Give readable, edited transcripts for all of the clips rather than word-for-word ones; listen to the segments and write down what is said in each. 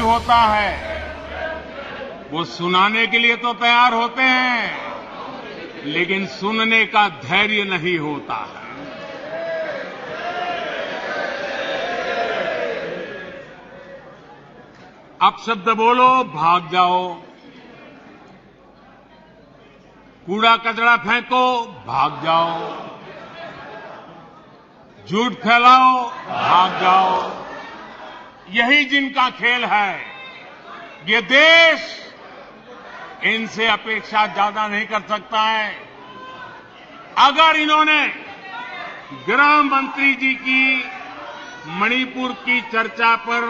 होता है वो सुनाने के लिए तो तैयार होते हैं, लेकिन सुनने का धैर्य नहीं होता है। अपशब्द बोलो, भाग जाओ। कूड़ा कचरा फेंको, भाग जाओ। झूठ फैलाओ, भाग जाओ। यही जिनका खेल है। ये देश इनसे अपेक्षा ज्यादा नहीं कर सकता है। अगर इन्होंने गृह मंत्री जी की मणिपुर की चर्चा पर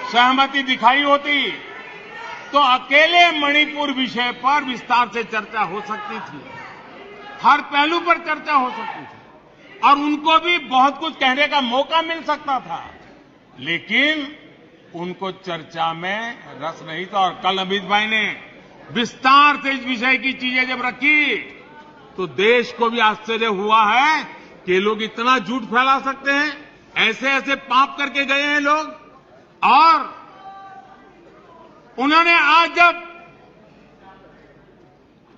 सहमति दिखाई होती तो अकेले मणिपुर विषय पर विस्तार से चर्चा हो सकती थी, हर पहलू पर चर्चा हो सकती थी और उनको भी बहुत कुछ कहने का मौका मिल सकता था, लेकिन उनको चर्चा में रस नहीं था। और कल अमित भाई ने विस्तार से इस विषय की चीजें जब रखी तो देश को भी आश्चर्य हुआ है कि ये लोग इतना झूठ फैला सकते हैं, ऐसे ऐसे पाप करके गए हैं लोग। और उन्होंने आज जब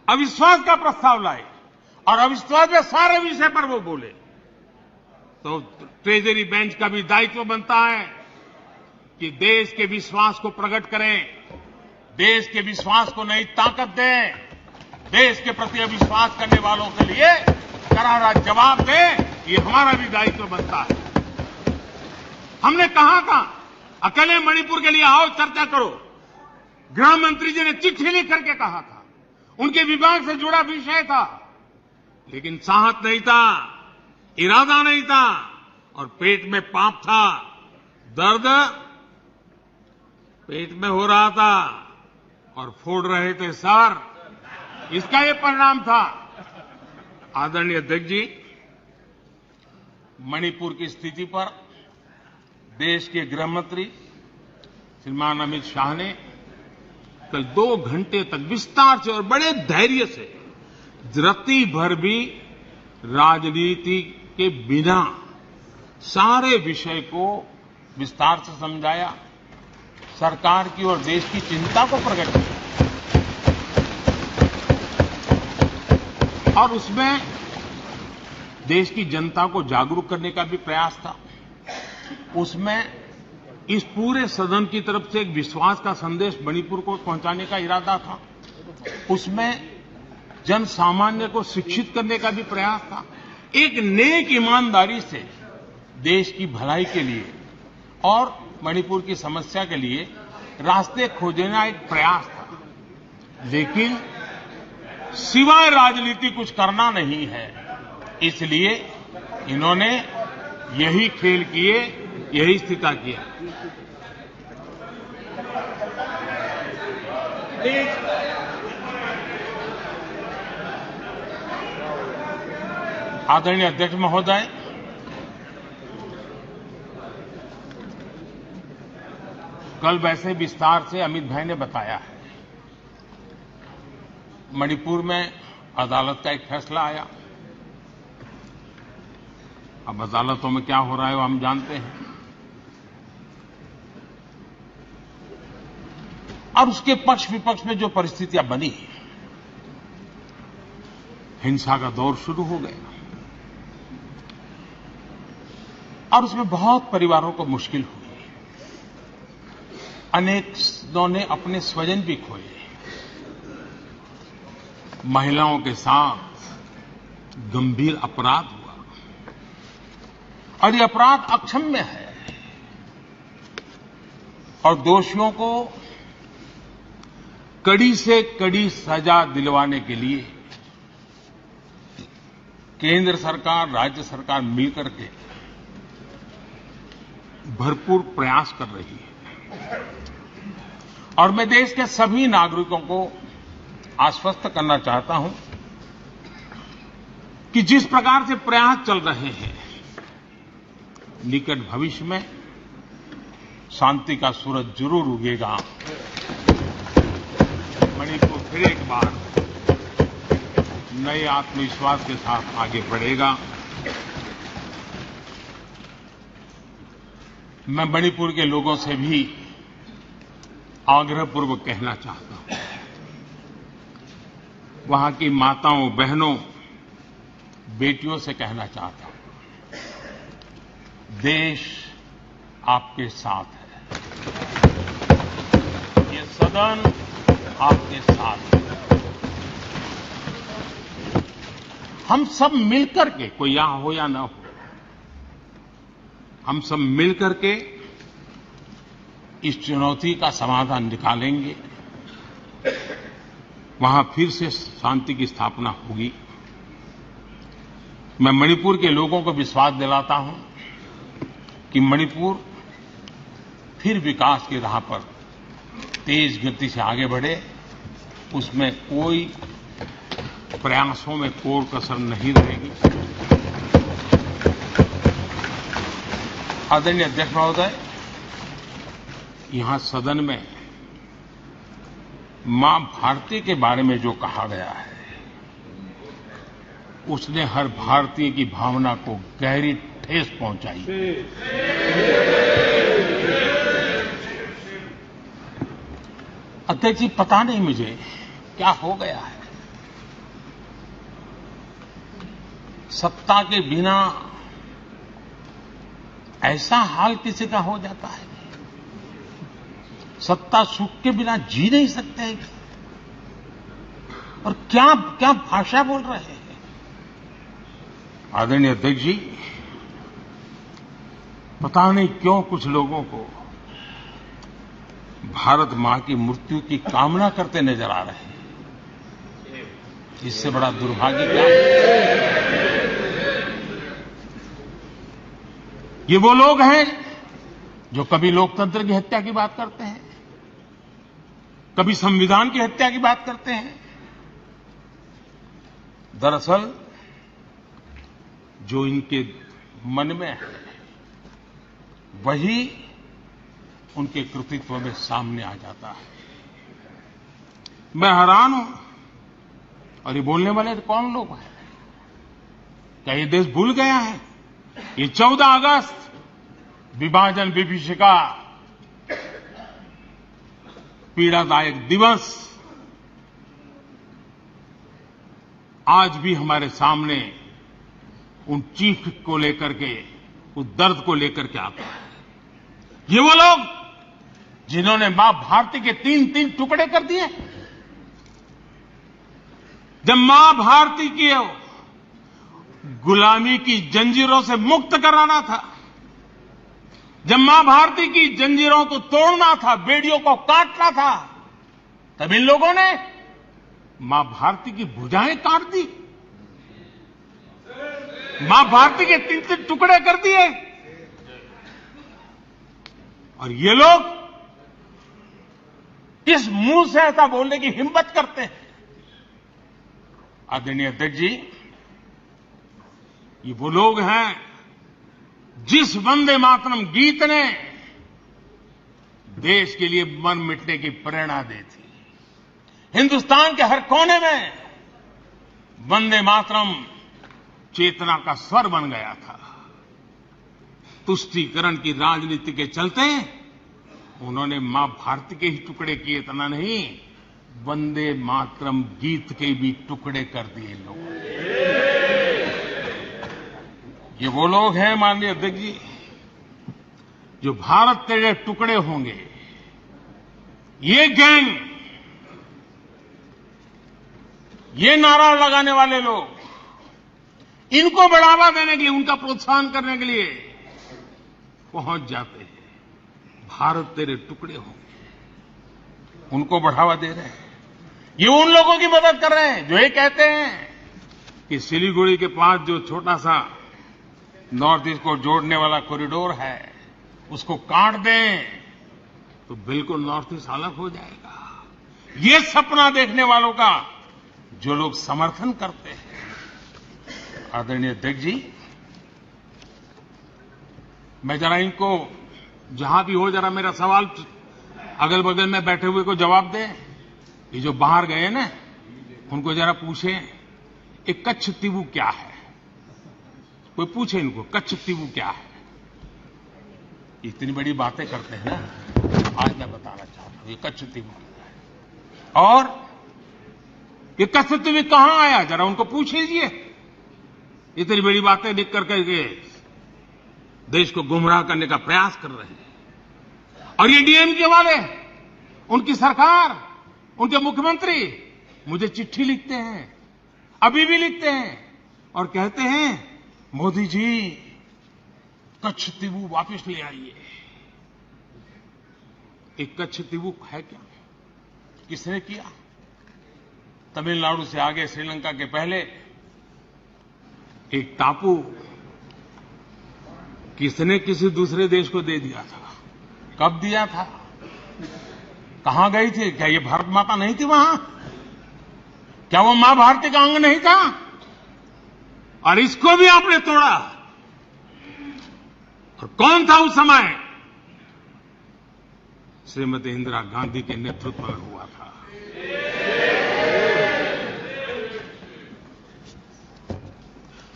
अविश्वास का प्रस्ताव लाए और अविश्वास में सारे विषय पर वो बोले तो ट्रेजरी बेंच का भी दायित्व बनता है कि देश के विश्वास को प्रकट करें, देश के विश्वास को नई ताकत दें, देश के प्रति अविश्वास करने वालों के लिए करारा जवाब दें। ये हमारा भी दायित्व बनता है। हमने कहा था अकेले मणिपुर के लिए आओ चर्चा करो, गृह मंत्री जी ने चिट्ठी लिख करके कहा था, उनके विभाग से जुड़ा विषय था, लेकिन साहस नहीं था, इरादा नहीं था और पेट में पाप था, दर्द पेट में हो रहा था और फोड़ रहे थे सर। इसका ये परिणाम था। आदरणीय अध्यक्ष जी, मणिपुर की स्थिति पर देश के गृह मंत्री श्रीमान अमित शाह ने कल 2 घंटे तक विस्तार से और बड़े धैर्य से रत्ती भर भी राजनीति के बिना सारे विषय को विस्तार से समझाया, सरकार की और देश की चिंता को प्रकट किया और उसमें देश की जनता को जागरूक करने का भी प्रयास था। उसमें इस पूरे सदन की तरफ से एक विश्वास का संदेश मणिपुर को पहुंचाने का इरादा था। उसमें जन सामान्य को शिक्षित करने का भी प्रयास था। एक नेक ईमानदारी से देश की भलाई के लिए और मणिपुर की समस्या के लिए रास्ते खोजना एक प्रयास था, लेकिन सिवाय राजनीति कुछ करना नहीं है। इसलिए इन्होंने यही खेल किए, यही स्थिति किया। आदरणीय अध्यक्ष महोदय, कल वैसे विस्तार से अमित भाई ने बताया है। मणिपुर में अदालत का एक फैसला आया। अब अदालतों में क्या हो रहा है वो हम जानते हैं और उसके पक्ष विपक्ष में जो परिस्थितियां बनी, हिंसा का दौर शुरू हो गया और उसमें बहुत परिवारों को मुश्किल हुई। अनेकों ने अपने स्वजन भी खोए। महिलाओं के साथ गंभीर अपराध हुआ और ये अपराध अक्षम्य है और दोषियों को कड़ी से कड़ी सजा दिलवाने के लिए केंद्र सरकार, राज्य सरकार मिलकर के भरपूर प्रयास कर रही है और मैं देश के सभी नागरिकों को आश्वस्त करना चाहता हूं कि जिस प्रकार से प्रयास चल रहे हैं, निकट भविष्य में शांति का सूरज जरूर उगेगा। मणिपुर फिर एक बार नए आत्मविश्वास के साथ आगे बढ़ेगा। मैं मणिपुर के लोगों से भी आग्रहपूर्वक कहना चाहता हूं, वहां की माताओं, बहनों, बेटियों से कहना चाहता हूं, देश आपके साथ है। ये सदन आपके साथ है। हम सब मिलकर के, कोई यहां हो या ना हो, हम सब मिलकर के इस चुनौती का समाधान निकालेंगे। वहां फिर से शांति की स्थापना होगी। मैं मणिपुर के लोगों को विश्वास दिलाता हूं कि मणिपुर फिर विकास की राह पर तेज गति से आगे बढ़े। उसमें कोई प्रयासों में कोर कसर नहीं रहेगी। आदरणीय अध्यक्ष महोदय, यहां सदन में मां भारती के बारे में जो कहा गया है, उसने हर भारतीय की भावना को गहरी ठेस पहुंचाई। अध्यक्ष जी, पता नहीं मुझे क्या हो गया है। सत्ता के बिना ऐसा हाल किसी का हो जाता है। सत्ता सुख के बिना जी नहीं सकते। और क्या क्या भाषा बोल रहे हैं। आदरणीय अध्यक्ष जी, पता नहीं क्यों कुछ लोगों को भारत मां की मृत्यु की कामना करते नजर आ रहे हैं। इससे बड़ा दुर्भाग्य क्या है। ये वो लोग हैं जो कभी लोकतंत्र की हत्या की बात करते हैं, कभी संविधान की हत्या की बात करते हैं। दरअसल जो इनके मन में है, वही उनके कृतित्व में सामने आ जाता है। मैं हैरान हूं। और ये बोलने वाले कौन लोग हैं? क्या ये देश भूल गया है? ये 14 अगस्त विभाजन विभीषिका पीड़ादायक दिवस आज भी हमारे सामने उन चीख को लेकर के, उस दर्द को लेकर के आता है। ये वो लोग जिन्होंने मां भारती के 3-3 टुकड़े कर दिए। जब मां भारती की गुलामी की जंजीरों से मुक्त कराना था, जब मां भारती की जंजीरों को तोड़ना था, बेड़ियों को काटना था, तब इन लोगों ने मां भारती की भुजाएं काट दी, मां भारती के 3-3 टुकड़े कर दिए। और ये लोग इस मुंह से ऐसा बोलने की हिम्मत करते हैं। आदरणीय अध्यक्ष जी, ये वो लोग हैं जिस वंदे मातरम गीत ने देश के लिए मर मिटने की प्रेरणा दी थी। हिंदुस्तान के हर कोने में वंदे मातरम चेतना का स्वर बन गया था। तुष्टीकरण की राजनीति के चलते उन्होंने मां भारती के ही टुकड़े किए, इतना नहीं, वंदे मातरम गीत के भी टुकड़े कर दिए लोग। ये वो लोग हैं माननीय अध्यक्ष जी, जो भारत तेरे टुकड़े होंगे, ये गैंग, ये नारा लगाने वाले लोग, इनको बढ़ावा देने के लिए, उनका प्रोत्साहन करने के लिए पहुंच जाते हैं। भारत तेरे टुकड़े होंगे, उनको बढ़ावा दे रहे हैं। ये उन लोगों की मदद कर रहे हैं जो ये कहते हैं कि सिलीगुड़ी के पास जो छोटा सा नॉर्थ ईस्ट को जोड़ने वाला कॉरिडोर है, उसको काट दें तो बिल्कुल नॉर्थ ईस्ट अलग हो जाएगा। ये सपना देखने वालों का जो लोग समर्थन करते हैं। आदरणीय अध्यक्ष जी, मैं जरा इनको, जहां भी हो, जरा मेरा सवाल अगल बगल में बैठे हुए को जवाब दें। ये जो बाहर गए ना, उनको जरा पूछें, एक कच्छ तीवू क्या है? कोई पूछे इनको, कच्छ तीवू क्या है? इतनी बड़ी बातें करते हैं ना। आज मैं बताना चाहता हूं, ये कच्छतीवी। और ये कच्छतीवी कहां आया, जरा उनको पूछ लीजिए। इतनी बड़ी बातें लिख करके देश को गुमराह करने का प्रयास कर रहे हैं। और ये डीएमके वाले, उनकी सरकार, उनके मुख्यमंत्री मुझे चिट्ठी लिखते हैं, अभी भी लिखते हैं और कहते हैं मोदी जी कच्छतीवी वापस ले आइए। एक कच्छतीवी है क्या? किसने किया? तमिलनाडु से आगे श्रीलंका के पहले एक टापू किसने किसी दूसरे देश को दे दिया था? कब दिया था? कहां गई थी? क्या ये भारत माता नहीं थी वहां? क्या वो मां भारती का अंग नहीं था? और इसको भी आपने तोड़ा। और कौन था उस समय? श्रीमती इंदिरा गांधी के नेतृत्व में हुआ था।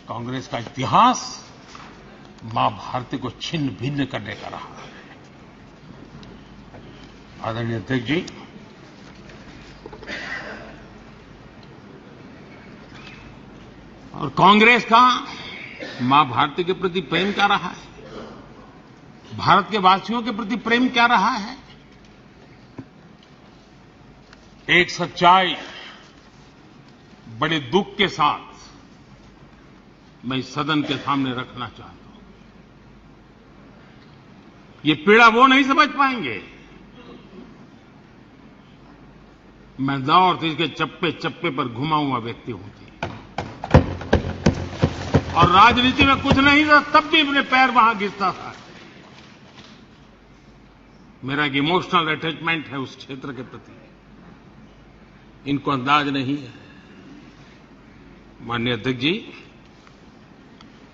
कांग्रेस का इतिहास मां भारती को छिन्न भिन्न करने का रहा है। आदरणीय अध्यक्ष जी, और कांग्रेस का मां भारती के प्रति प्रेम क्या रहा है? भारत के वासियों के प्रति प्रेम क्या रहा है? एक सच्चाई बड़े दुख के साथ मैं इस सदन के सामने रखना चाहता हूं। ये पीड़ा वो नहीं समझ पाएंगे। मैं नॉर्थ ईस्ट के चप्पे चप्पे पर घुमा हुआ व्यक्ति हूं और राजनीति में कुछ नहीं था, तब भी अपने पैर वहां घिसता था। मेरा एक इमोशनल अटैचमेंट है उस क्षेत्र के प्रति, इनको अंदाज नहीं है। माननीय अध्यक्ष जी,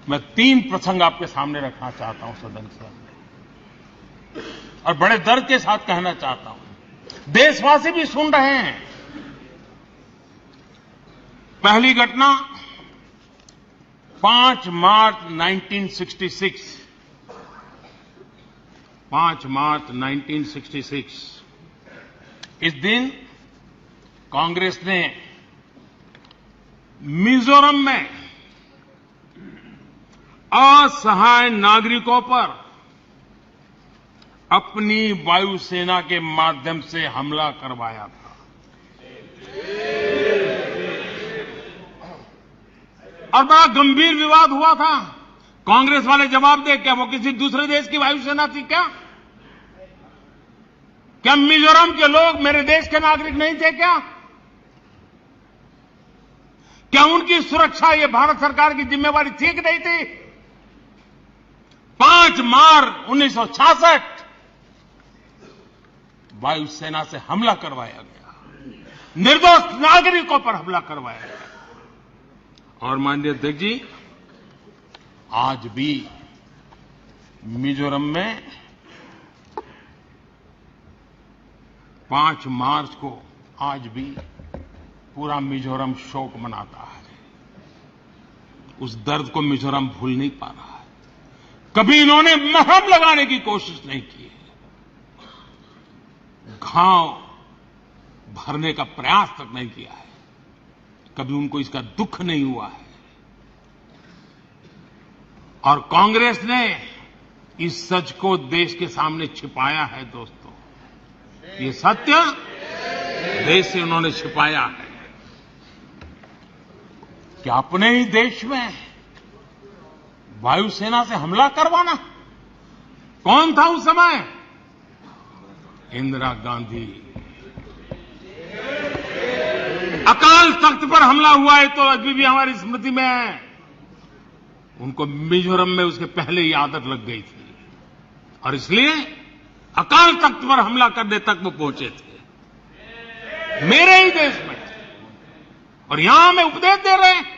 मैं 3 प्रसंग आपके सामने रखना चाहता हूं सदन के सामने, और बड़े दर्द के साथ कहना चाहता हूं। देशवासी भी सुन रहे हैं। पहली घटना 5 मार्च 1966। 5 मार्च 1966। इस दिन कांग्रेस ने मिजोरम में असहाय नागरिकों पर अपनी वायुसेना के माध्यम से हमला करवाया था। और बड़ा गंभीर विवाद हुआ था। कांग्रेस वाले जवाब दे, क्या वो किसी दूसरे देश की वायुसेना थी क्या? क्या मिजोरम के लोग मेरे देश के नागरिक नहीं थे क्या? क्या उनकी सुरक्षा ये भारत सरकार की जिम्मेवारी थी कि नहीं थी? 5 मार्च 1966 वायुसेना से हमला करवाया गया, निर्दोष नागरिकों पर हमला करवाया गया। और माननीय अध्यक्ष जी, आज भी मिजोरम में 5 मार्च को आज भी पूरा मिजोरम शोक मनाता है। उस दर्द को मिजोरम भूल नहीं पा रहा है। कभी इन्होंने मरहम लगाने की कोशिश नहीं की है, घाव भरने का प्रयास तक नहीं किया है। कभी उनको इसका दुख नहीं हुआ है। और कांग्रेस ने इस सच को देश के सामने छिपाया है। दोस्तों, ये सत्य देश से उन्होंने छिपाया है कि अपने ही देश में वायुसेना से हमला करवाना। कौन था उस समय? इंदिरा गांधी। अकाल तख्त पर हमला हुआ है तो अभी भी हमारी स्मृति में है। उनको मिजोरम में उसके पहले ही आदत लग गई थी और इसलिए अकाल तख्त पर हमला करने तक वो पहुंचे थे, मेरे ही देश में। और यहां में उपदेश दे रहे हैं